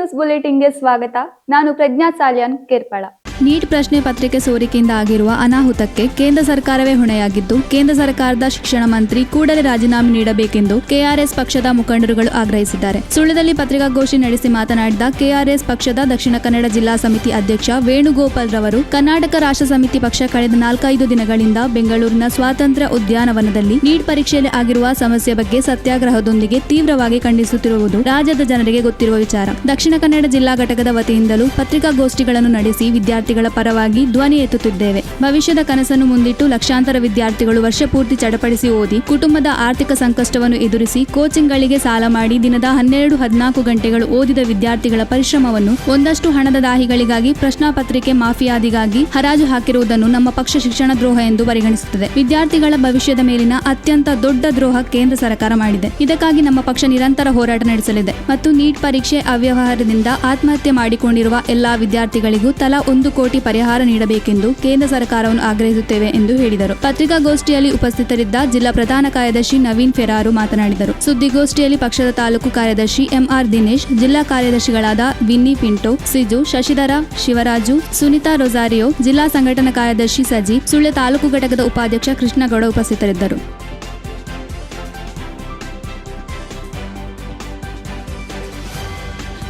News ಬುಲೆಟಿನ್ಗೆ ಸ್ವಾಗತ. ನಾನು ಪ್ರಜ್ಞಾ Salian Kerpala. Neat ಪ್ರಶ್ನೆ ಪತ್ರಿಕೆ ಸೋರಿಕೆಯಿಂದ ಆಗಿರುವ ಅನಾಹುತಕ್ಕೆ ಕೇಂದ್ರ ಸರ್ಕಾರವೇ ಹೊಣೆಯಾಗಿದ್ದು, ಕೇಂದ್ರ ಸರ್ಕಾರದ ಶಿಕ್ಷಣ ಮಂತ್ರಿ ಕೂಡಲೇ ರಾಜೀನಾಮೆ ನೀಡಬೇಕೆಂದು ಕೆಆರ್ಎಸ್ ಪಕ್ಷದ ಮುಖಂಡರುಗಳು ಆಗ್ರಹಿಸಿದ್ದಾರೆ. ಸುಳ್ಯದಲ್ಲಿ ಪತ್ರಿಕಾಗೋಷ್ಠಿ ನಡೆಸಿ ಮಾತನಾಡಿದ ಕೆಆರ್ಎಸ್ ಪಕ್ಷದ ದಕ್ಷಿಣ ಕನ್ನಡ ಜಿಲ್ಲಾ ಸಮಿತಿ ಅಧ್ಯಕ್ಷ ವೇಣುಗೋಪಾಲ್ ರವರು, ಕರ್ನಾಟಕ ರಾಷ್ಟ್ರ ಸಮಿತಿ ಪಕ್ಷ ಕಳೆದ 4-5 ದಿನಗಳಿಂದ ಬೆಂಗಳೂರಿನ ಸ್ವಾತಂತ್ರ್ಯ ಉದ್ಯಾನವನದಲ್ಲಿ ನೀಟ್ ಪರೀಕ್ಷೆಯಲ್ಲಿ ಆಗಿರುವ ಸಮಸ್ಯೆ ಬಗ್ಗೆ ಸತ್ಯಾಗ್ರಹದೊಂದಿಗೆ ತೀವ್ರವಾಗಿ ಖಂಡಿಸುತ್ತಿರುವುದು ರಾಜ್ಯದ ಜನರಿಗೆ ಗೊತ್ತಿರುವ ವಿಚಾರ. ದಕ್ಷಿಣ ಕನ್ನಡ ಜಿಲ್ಲಾ ಘಟಕದ ವತಿಯಿಂದಲೂ ಪತ್ರಿಕಾಗೋಷ್ಠಿಗಳನ್ನು ನಡೆಸಿ ವಿದ್ಯಾರ್ಥಿಗಳ ಪರವಾಗಿ ಧ್ವನಿ ಎತ್ತುತ್ತಿದ್ದೇವೆ. ಭವಿಷ್ಯದ ಕನಸನ್ನು ಮುಂದಿಟ್ಟು ಲಕ್ಷಾಂತರ ವಿದ್ಯಾರ್ಥಿಗಳು ವರ್ಷ ಪೂರ್ತಿ ಚಡಪಡಿಸಿ ಓದಿ ಕುಟುಂಬದ ಆರ್ಥಿಕ ಸಂಕಷ್ಟವನ್ನು ಎದುರಿಸಿ ಕೋಚಿಂಗ್ಗಳಿಗೆ ಸಾಲ ಮಾಡಿ ದಿನದ 12-14 ಗಂಟೆಗಳು ಓದಿದ ವಿದ್ಯಾರ್ಥಿಗಳ ಪರಿಶ್ರಮವನ್ನು ಒಂದಷ್ಟು ಹಣದ ದಾಹಿಗಳಿಗಾಗಿ, ಪ್ರಶ್ನಾ ಪತ್ರಿಕೆ ಮಾಫಿಯಾದಿಗಾಗಿ ಹರಾಜು ಹಾಕಿರುವುದನ್ನು ನಮ್ಮ ಪಕ್ಷ ಶಿಕ್ಷಣ ದ್ರೋಹ ಎಂದು ಪರಿಗಣಿಸುತ್ತದೆ. ವಿದ್ಯಾರ್ಥಿಗಳ ಭವಿಷ್ಯದ ಮೇಲಿನ ಅತ್ಯಂತ ದೊಡ್ಡ ದ್ರೋಹ ಕೇಂದ್ರ ಸರ್ಕಾರ ಮಾಡಿದೆ. ಇದಕ್ಕಾಗಿ ನಮ್ಮ ಪಕ್ಷ ನಿರಂತರ ಹೋರಾಟ ನಡೆಸಲಿದೆ ಮತ್ತು ನೀಟ್ ಪರೀಕ್ಷೆ ಅವ್ಯವಹಾರದಿಂದ ಆತ್ಮಹತ್ಯೆ ಮಾಡಿಕೊಂಡಿರುವ ಎಲ್ಲಾ ವಿದ್ಯಾರ್ಥಿಗಳಿಗೂ ತಲಾ 1 ಕೋಟಿ ಪರಿಹಾರ ನೀಡಬೇಕೆಂದು ಕೇಂದ್ರ ಸರ್ಕಾರವನ್ನು ಆಗ್ರಹಿಸುತ್ತೇವೆ ಎಂದು ಹೇಳಿದರು. ಪತ್ರಿಕಾಗೋಷ್ಠಿಯಲ್ಲಿ ಉಪಸ್ಥಿತರಿದ್ದ ಜಿಲ್ಲಾ ಪ್ರಧಾನ ಕಾರ್ಯದರ್ಶಿ ನವೀನ್ ಫೆರಾರು ಮಾತನಾಡಿದರು. ಸುದ್ದಿಗೋಷ್ಠಿಯಲ್ಲಿ ಪಕ್ಷದ ತಾಲೂಕು ಕಾರ್ಯದರ್ಶಿ ಎಂಆರ್ ದಿನೇಶ್, ಜಿಲ್ಲಾ ಕಾರ್ಯದರ್ಶಿಗಳಾದ ವಿನ್ನಿ ಪಿಂಟೋ, ಸಿಜು, ಶಶಿಧರ, ಶಿವರಾಜು, ಸುನಿತಾ ರೊಜಾರಿಯೋ, ಜಿಲ್ಲಾ ಸಂಘಟನಾ ಕಾರ್ಯದರ್ಶಿ ಸಜಿ, ಸುಳ್ಯ ತಾಲೂಕು ಘಟಕದ ಉಪಾಧ್ಯಕ್ಷ ಕೃಷ್ಣಗೌಡ ಉಪಸ್ಥಿತರಿದ್ದರು.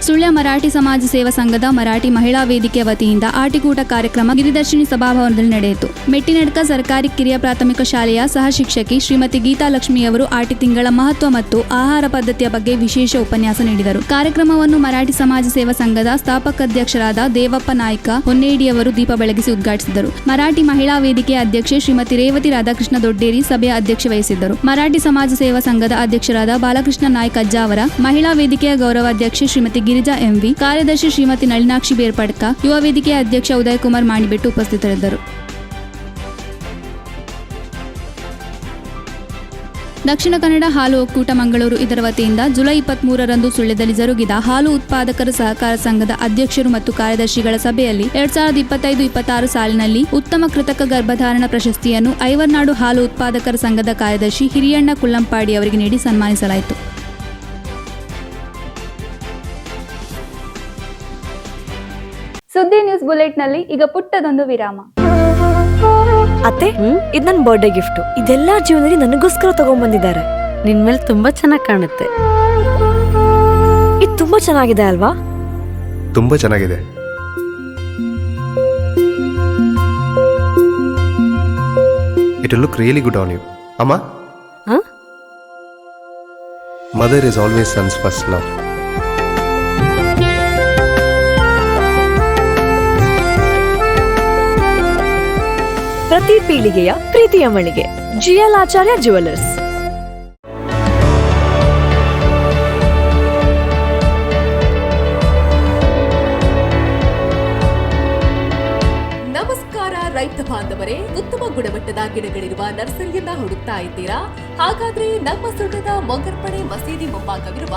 ಸುಳ್ಯ ಮರಾಠಿ ಸಮಾಜ ಸೇವಾ ಸಂಘದ ಮರಾಠಿ ಮಹಿಳಾ ವೇದಿಕೆ ವತಿಯಿಂದ ಆಟಿಕೂಟ ಕಾರ್ಯಕ್ರಮ ಗಿರಿದರ್ಶಿನಿ ಸಭಾಭವನದಲ್ಲಿ ನಡೆಯಿತು. ಮೆಟ್ಟಿನಡ್ಕ ಸರ್ಕಾರಿ ಕಿರಿಯ ಪ್ರಾಥಮಿಕ ಶಾಲೆಯ ಸಹ ಶಿಕ್ಷಕಿ ಶ್ರೀಮತಿ ಗೀತಾ ಲಕ್ಷ್ಮಿಯವರು ಆಟಿ ತಿಂಗಳ ಮಹತ್ವ ಮತ್ತು ಆಹಾರ ಪದ್ಧತಿಯ ಬಗ್ಗೆ ವಿಶೇಷ ಉಪನ್ಯಾಸ ನೀಡಿದರು. ಕಾರ್ಯಕ್ರಮವನ್ನು ಮರಾಠಿ ಸಮಾಜ ಸೇವಾ ಸಂಘದ ಸ್ಥಾಪಕಾಧ್ಯಕ್ಷರಾದ ದೇವಪ್ಪ ನಾಯ್ಕ ಹೊನ್ನೇಡಿಯವರು ದೀಪ ಬೆಳಗಿಸಿ ಉದ್ಘಾಟಿಸಿದರು. ಮರಾಠಿ ಮಹಿಳಾ ವೇದಿಕೆಯ ಅಧ್ಯಕ್ಷೆ ಶ್ರೀಮತಿ ರೇವತಿ ರಾಧಾಕೃಷ್ಣ ದೊಡ್ಡೇರಿ ಸಭೆಯ ಅಧ್ಯಕ್ಷತೆ ವಹಿಸಿದ್ದರು. ಮರಾಠಿ ಸಮಾಜ ಸೇವಾ ಸಂಘದ ಅಧ್ಯಕ್ಷರಾದ ಬಾಲಕೃಷ್ಣ ನಾಯ್ಕ ಅಜ್ಜಾವರ, ಮಹಿಳಾ ವೇದಿಕೆಯ ಗೌರವಾಧ್ಯಕ್ಷೆ ಶ್ರೀಮತಿ ಗಿರಿಜಾ ಎಂವಿ, ಕಾರ್ಯದರ್ಶಿ ಶ್ರೀಮತಿ ನಳಿನಾಕ್ಷಿ ಬೇರ್ಪಡ್ಕ, ಯುವ ವೇದಿಕೆಯ ಅಧ್ಯಕ್ಷ ಉದಯಕುಮಾರ್ ಮಾಣಿಬೆಟ್ಟು ಉಪಸ್ಥಿತರಿದ್ದರು. ದಕ್ಷಿಣ ಕನ್ನಡ ಹಾಲು ಒಕ್ಕೂಟ ಮಂಗಳೂರು ಇದರ ವತಿಯಿಂದ ಜುಲೈ 23ರಂದು ಸುಳ್ಯದಲ್ಲಿ ಜರುಗಿದ ಹಾಲು ಉತ್ಪಾದಕರ ಸಹಕಾರ ಸಂಘದ ಅಧ್ಯಕ್ಷರು ಮತ್ತು ಕಾರ್ಯದರ್ಶಿಗಳ ಸಭೆಯಲ್ಲಿ 2025-26 ಸಾಲಿನಲ್ಲಿ ಉತ್ತಮ ಕೃತಕ ಗರ್ಭಧಾರಣ ಪ್ರಶಸ್ತಿಯನ್ನು ಐವರ್ನಾಡು ಹಾಲು ಉತ್ಪಾದಕರ ಸಂಘದ ಕಾರ್ಯದರ್ಶಿ ಹಿರಿಯಣ್ಣ ಕುಲ್ಲಂಪಾಡಿ ಅವರಿಗೆ ನೀಡಿ ಸನ್ಮಾನಿಸಲಾಯಿತು. ಸುದ್ದಿ ನ್ಯೂಸ್ ಬುಲೆಟ್ನಲ್ಲಿ ಈಗ ಪುಟ್ಟದೊಂದು ವಿರಾಮ. ಅತ್ತೆ, ಇದು ನನ್ನ ಬರ್ಡೇ ಗಿಫ್ಟ್. ಇದೆಲ್ಲ ಜೀವನದಲ್ಲಿ ನನಗೋಸ್ಕರ ತಗೊಂಡ್ಬಂದಿದ್ದಾರೆ. ನಿನ್ ಮೇಲೆ ತುಂಬಾ ಚೆನ್ನಾಗಿ ಕಾಣುತ್ತೆ. ಇದು ತುಂಬಾ ಚೆನ್ನಾಗಿದೆ ಅಲ್ವಾ? ತುಂಬಾ ಚೆನ್ನಾಗಿದೆ. It will look really good on you. Amma? Huh? Mother is always son's first love. ಪ್ರತಿ ಪೀಳಿಗೆಯ ಪ್ರೀತಿಯ ಮಳಿಗೆ ಜಿಎಲ್ ಆಚಾರ್ಯ ಜ್ಯುವೆಲರ್ಸ್. ನಮಸ್ಕಾರ ರೈತ ಬಾಂಧವರೇ, ಉತ್ತಮ ಗುಣಮಟ್ಟದ ಗಿಡಗಳಿರುವ ನರ್ಸರಿಯನ್ನ ಹುಡುಕ್ತಾ ಇದ್ದೀರಾ? ಹಾಗಾದ್ರೆ ನಮ್ಮ ಸುಳ್ಯದ ಮೊಗರ್ಪಡೆ ಮಸೀದಿ ಮುಂಭಾಗವಿರುವ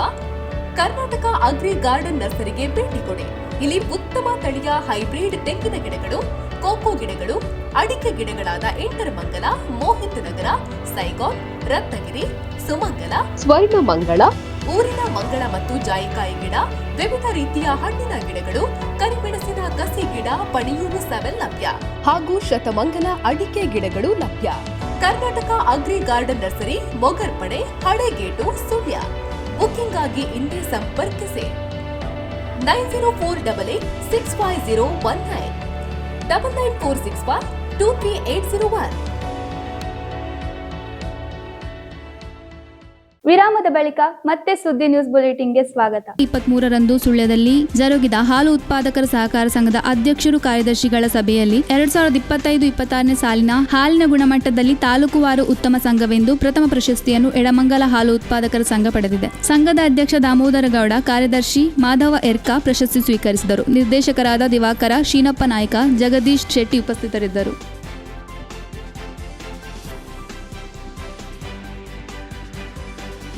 ಕರ್ನಾಟಕ ಅಗ್ರಿ ಗಾರ್ಡನ್ ನರ್ಸರಿಗೆ ಭೇಟಿ ಕೊಡಿ. ಇಲ್ಲಿ ಉತ್ತಮ ತಳಿಯ ಹೈಬ್ರಿಡ್ ತೆಂಗಿನ ಗಿಡಗಳು, ಕೋಕೋ ಗಿಡಗಳು, ಅಡಿಕೆ ಗಿಡಗಳಾದ ಎಂಟರಮಂಗಲ, ಮೋಹಿತ್ ನಗರ, ಸೈಗಾನ್, ರತ್ನಗಿರಿ, ಸುಮಂಗಲ, ಸ್ವರ್ಣ ಮಂಗಳ, ಊರಿನ ಮಂಗಳ ಮತ್ತು ಜಾಯಿಕಾಯಿ ಗಿಡ, ವಿವಿಧ ರೀತಿಯ ಹಣ್ಣಿನ ಗಿಡಗಳು, ಕರಿಮೆಣಸಿನ ಕಸಿ ಗಿಡ, ಪಣಿಯೂರು 7 ಲಭ್ಯ ಹಾಗೂ ಶತಮಂಗಲ ಅಡಿಕೆ ಗಿಡಗಳು ಲಭ್ಯ. Karnataka agri garden nursery, Mogarpade, Halegate, Sullia. Booking ಆಗಿ ಇಂದೇ ಸಂಪರ್ಕಿಸಿ 9048865019 9946123801. ವಿರಾಮದ ಬಳಿಕ ಮತ್ತೆ ಸುದ್ದಿ ನ್ಯೂಸ್ ಬುಲೆಟಿನ್ಗೆ ಸ್ವಾಗತ. 23ರಂದು ಸುಳ್ಯದಲ್ಲಿ ಜರುಗಿದ ಹಾಲು ಉತ್ಪಾದಕರ ಸಹಕಾರ ಸಂಘದ ಅಧ್ಯಕ್ಷರು ಕಾರ್ಯದರ್ಶಿಗಳ ಸಭೆಯಲ್ಲಿ 2025-26 ಸಾಲಿನ ಹಾಲಿನ ಗುಣಮಟ್ಟದಲ್ಲಿ ತಾಲೂಕುವಾರು ಉತ್ತಮ ಸಂಘವೆಂದು ಪ್ರಥಮ ಪ್ರಶಸ್ತಿಯನ್ನು ಎಡಮಂಗಲ ಹಾಲು ಉತ್ಪಾದಕರ ಸಂಘ ಪಡೆದಿದೆ. ಸಂಘದ ಅಧ್ಯಕ್ಷ ದಾಮೋದರ ಗೌಡ, ಕಾರ್ಯದರ್ಶಿ ಮಾಧವ ಎರ್ಕಾ ಪ್ರಶಸ್ತಿ ಸ್ವೀಕರಿಸಿದರು. ನಿರ್ದೇಶಕರಾದ ದಿವಾಕರ, ಶೀನಪ್ಪ ನಾಯ್ಕ, ಜಗದೀಶ್ ಶೆಟ್ಟಿ ಉಪಸ್ಥಿತರಿದ್ದರು.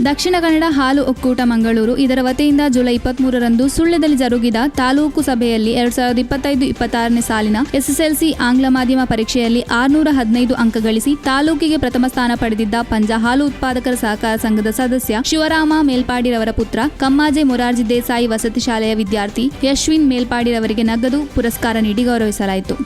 ದಕ್ಷಿಣ ಕನ್ನಡ ಹಾಲು ಒಕ್ಕೂಟ ಮಂಗಳೂರು ಇದರ ವತಿಯಿಂದ ಜುಲೈ 23ರಂದು ಸುಳ್ಯದಲ್ಲಿ ಜರುಗಿದ ತಾಲೂಕು ಸಭೆಯಲ್ಲಿ 2025-26ನೇ ಸಾಲಿನ ಎಸ್ಎಸ್ಎಲ್ಸಿ ಆಂಗ್ಲ ಮಾಧ್ಯಮ ಪರೀಕ್ಷೆಯಲ್ಲಿ 615 ಅಂಕ ಗಳಿಸಿ ತಾಲೂಕಿಗೆ ಪ್ರಥಮ ಸ್ಥಾನ ಪಡೆದಿದ್ದ ಪಂಜ ಹಾಲು ಉತ್ಪಾದಕರ ಸಹಕಾರ ಸಂಘದ ಸದಸ್ಯ ಶಿವರಾಮ ಮೇಲ್ಪಾಡಿರವರ ಪುತ್ರ ಕಮ್ಮಾಜೆ ಮೊರಾರ್ಜಿ ದೇಸಾಯಿ ವಸತಿ ಶಾಲೆಯ ವಿದ್ಯಾರ್ಥಿ ಯಶ್ವಿನ್ ಮೇಲ್ಪಾಡಿರವರಿಗೆ ನಗದು ಪುರಸ್ಕಾರ ನೀಡಿ ಗೌರವಿಸಲಾಯಿತು.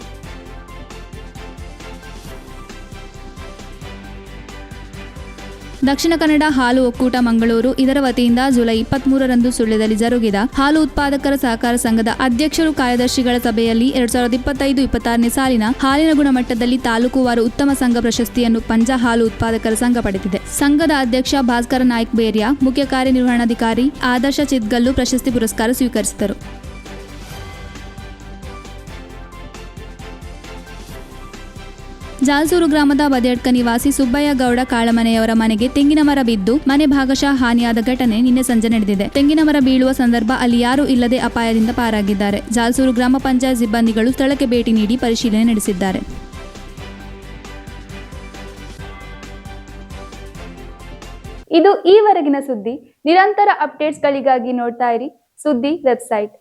ದಕ್ಷಿಣ ಕನ್ನಡ ಹಾಲು ಒಕ್ಕೂಟ ಮಂಗಳೂರು ಇದರ ವತಿಯಿಂದ ಜುಲೈ 23ರಂದು ಸುಳ್ಯದಲ್ಲಿ ಜರುಗಿದ ಹಾಲು ಉತ್ಪಾದಕರ ಸಹಕಾರ ಸಂಘದ ಅಧ್ಯಕ್ಷರು ಕಾರ್ಯದರ್ಶಿಗಳ ಸಭೆಯಲ್ಲಿ 2025-26ನೇ ಸಾಲಿನ ಹಾಲಿನ ಗುಣಮಟ್ಟದಲ್ಲಿ ತಾಲೂಕುವಾರು ಉತ್ತಮ ಸಂಘ ಪ್ರಶಸ್ತಿಯನ್ನು ಪಂಜ ಹಾಲು ಉತ್ಪಾದಕರ ಸಂಘ ಪಡೆದಿದೆ. ಸಂಘದ ಅಧ್ಯಕ್ಷ ಭಾಸ್ಕರ ನಾಯ್ಕ್ ಬೇರ್ಯಾ, ಮುಖ್ಯ ಕಾರ್ಯನಿರ್ವಹಣಾಧಿಕಾರಿ ಆದರ್ಶ ಚಿತ್ಗಲ್ಲು ಪ್ರಶಸ್ತಿ ಪುರಸ್ಕಾರ ಸ್ವೀಕರಿಸಿದರು. ಜಾಲ್ಸೂರು ಗ್ರಾಮದ ಬದಿಯಡ್ಕ ನಿವಾಸಿ ಸುಬ್ಬಯ್ಯ ಗೌಡ ಕಾಳಮನೆಯವರ ಮನೆಗೆ ತೆಂಗಿನ ಮರ ಬಿದ್ದು ಮನೆ ಭಾಗಶಃ ಹಾನಿಯಾದ ಘಟನೆ ನಿನ್ನೆ ಸಂಜೆ ನಡೆದಿದೆ. ತೆಂಗಿನ ಮರ ಬೀಳುವ ಸಂದರ್ಭ ಅಲ್ಲಿ ಯಾರೂ ಇಲ್ಲದೆ ಅಪಾಯದಿಂದ ಪಾರಾಗಿದ್ದಾರೆ. ಜಾಲ್ಸೂರು ಗ್ರಾಮ ಪಂಚಾಯತ್ ಸಿಬ್ಬಂದಿಗಳು ಸ್ಥಳಕ್ಕೆ ಭೇಟಿ ನೀಡಿ ಪರಿಶೀಲನೆ ನಡೆಸಿದ್ದಾರೆ. ಇದು ಈವರೆಗಿನ ಸುದ್ದಿ. ನಿರಂತರ ಅಪ್ಡೇಟ್ಸ್ಗಳಿಗಾಗಿ ನೋಡ್ತಾ ಇರಿ ಸುದ್ದಿ ವೆಬ್ಸೈಟ್.